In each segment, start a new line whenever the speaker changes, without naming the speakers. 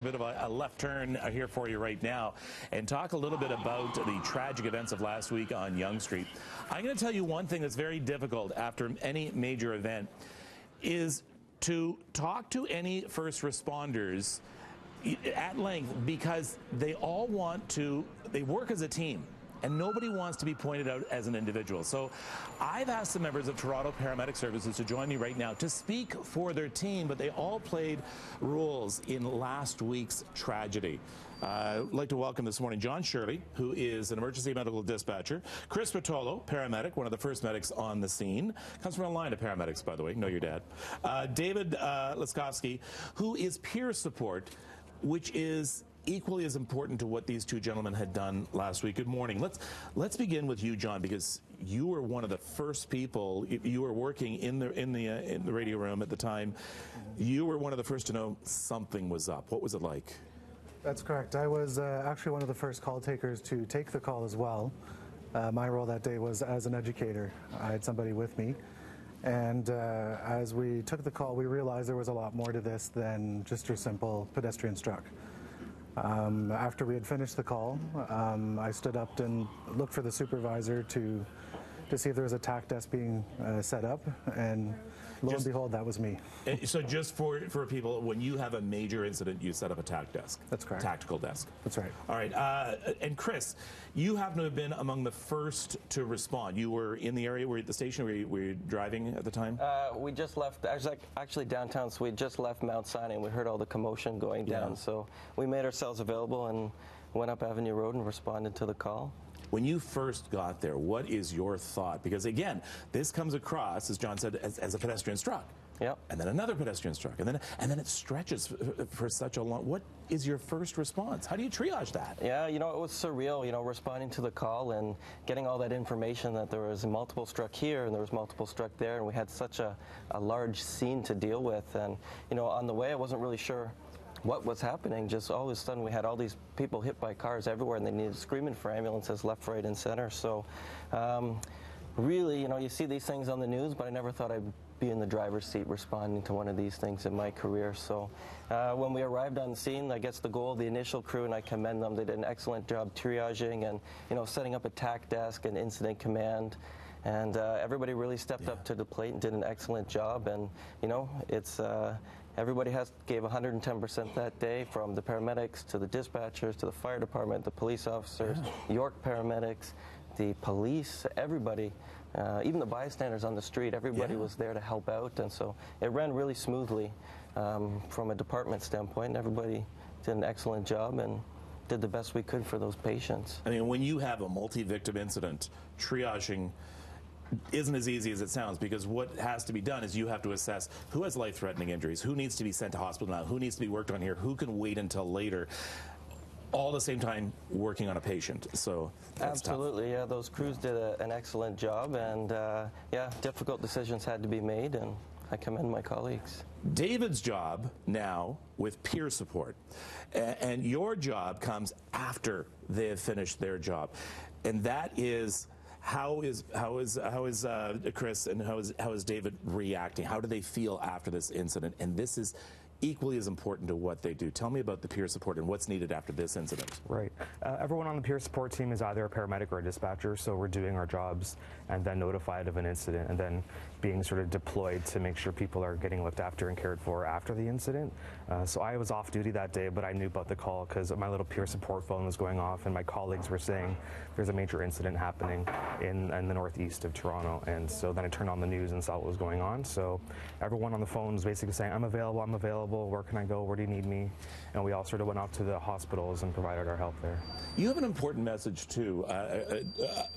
Bit of a left turn here for you right now and talk a little bit about the tragic events of last week on Yonge Street. I'm going to tell you one thing that's very difficult after any major event is to talk to any first responders at length, because they all they work as a team. And nobody wants to be pointed out as an individual. So I've asked the members of Toronto Paramedic Services to join me right now to speak for their team, but they all played roles in last week's tragedy. I'd like to welcome this morning John Shirley, who is an emergency medical dispatcher, Chris Rotolo, paramedic, one of the first medics on the scene, comes from a line of paramedics, by the way, know your dad, David Lavoski, who is peer support, which is equally as important to what these two gentlemen had done last week. Good morning. Let's begin with you, John, because you were one of the first people. You were working in the radio room at the time. You were one of the first to know something was up. What was it like?
That's correct. I was actually one of the first call takers to take the call as well. My role that day was as an educator. I had somebody with me. And as we took the call, we realized there was a lot more to this than just your simple pedestrian struck. After we had finished the call, I stood up and looked for the supervisor to see if there was a TAC desk being set up, and lo and behold, that was me.
So just for people, when you have a major incident, you set up a TAC desk.
That's correct.
Tactical desk.
That's right.
All right. And Chris, you happen to have been among the first to respond. You were in the area, were you at the station, were you driving at the time?
We just left, actually downtown, so we just left Mount Sinai, and we heard all the commotion going down. Yeah. So we made ourselves available and went up Avenue Road and responded to the call.
When you first got there, what is your thought? Because again, this comes across, as John said, as a pedestrian struck.
Yep. And
then another pedestrian struck, and then it stretches for such a long. What is your first response? How do you triage that?
Yeah, you know, it was surreal, you know, responding to the call and getting all that information that there was multiple struck here and there was multiple struck there, and we had such a large scene to deal with. And, you know, on the way I wasn't really sure what was happening. Just all of a sudden we had all these people hit by cars everywhere, and they needed screaming for ambulances left, right, and center. So really, you know, you see these things on the news, but I never thought I'd be in the driver's seat responding to one of these things in my career. So when we arrived on the scene, I guess the goal of the initial crew, and I commend them, they did an excellent job triaging and, you know, setting up a TAC desk and incident command. And everybody really stepped up to the plate and did an excellent job. And, you know, it's everybody gave 110% that day, from the paramedics to the dispatchers to the fire department, the police officers, York paramedics, the police, everybody, even the bystanders on the street, everybody was there to help out. And so it ran really smoothly from a department standpoint, and everybody did an excellent job and did the best we could for those patients.
I mean, when you have a multi-victim incident, triaging isn't as easy as it sounds, because what has to be done is you have to assess who has life-threatening injuries, who needs to be sent to hospital now, who needs to be worked on here, who can wait until later, all at the same time working on a patient. So that's
absolutely
tough.
Yeah, those crews did an excellent job, and yeah, difficult decisions had to be made, and I commend my colleagues.
David's job now with peer support, and your job comes after they have finished their job, and that is how is Chris and how is David reacting? How do they feel after this incident? And this is equally as important to what they do. Tell me about the peer support and what's needed after this incident.
Right. Everyone on the peer support team is either a paramedic or a dispatcher, so we're doing our jobs and then notified of an incident and then being sort of deployed to make sure people are getting looked after and cared for after the incident. So I was off duty that day, but I knew about the call because my little peer support phone was going off, and my colleagues were saying there's a major incident happening in the northeast of Toronto. And so then I turned on the news and saw what was going on. So everyone on the phone was basically saying, I'm available, where can I go, where do you need me? And we all sort of went out to the hospitals and provided our help there.
You have an important message too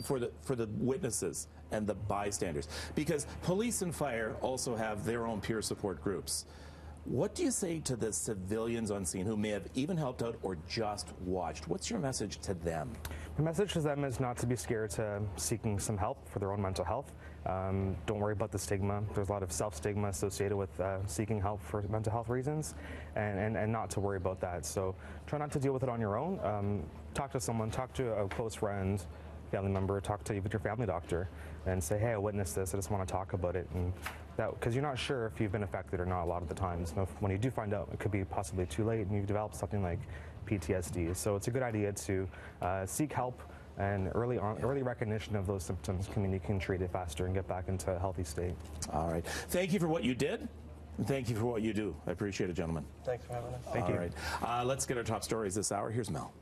for the witnesses and the bystanders, because police and fire also have their own peer support groups. What do you say to the civilians on scene who may have even helped out or just watched? What's your message to them?
The message to them is not to be scared to seeking some help for their own mental health. Don't worry about the stigma. There's a lot of self-stigma associated with seeking help for mental health reasons, and not to worry about that. So try not to deal with it on your own. Talk to someone, talk to a close friend, family member, talk to even your family doctor, and say, hey, I witnessed this, I just want to talk about it, and because you're not sure if you've been affected or not a lot of the times. So when you do find out, it could be possibly too late and you've developed something like PTSD. So it's a good idea to seek help, and early recognition of those symptoms can mean you can treat it faster and get back into a healthy state.
All right. Thank you for what you did. And thank you for what you do. I appreciate it, gentlemen.
Thanks for having us.
Thank you.
All right. Let's get our top stories this hour. Here's Mel.